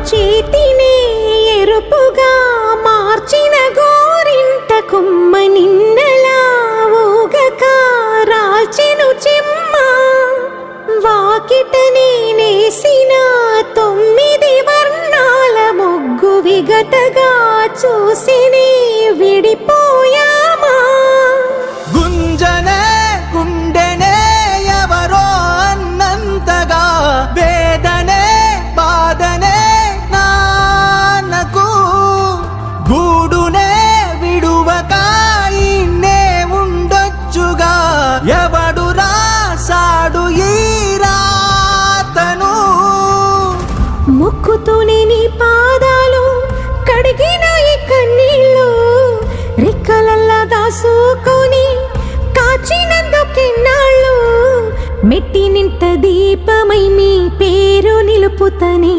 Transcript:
చేతినే ఎరుపుగా మార్చిన గోరింట కొమ్మ నిన్నలా ఊగక రాల్చెను చెమ్మ వాకిట నేనేసిన 9 వర్ణాల ముగ్గు విగతగా చూసినే విడిపోయామా గుంజనే గుండెనే ఎవరో అన్నంతగా వేదనే బాధనే నాన్నకు గూడునే విడువక ఇన్నే ఉండొచ్చుగా ఎవడు రాసాడు ఈ రాతను మొక్కుతూనే నీ పాదాలు కడిగిన ఈ కన్నీళ్ళు రెక్కలల్లా దాసుకొని కాచినందుకెన్నాళ్ళు మెట్టి నింట దీపమై మీ పేరు నిలుపుతని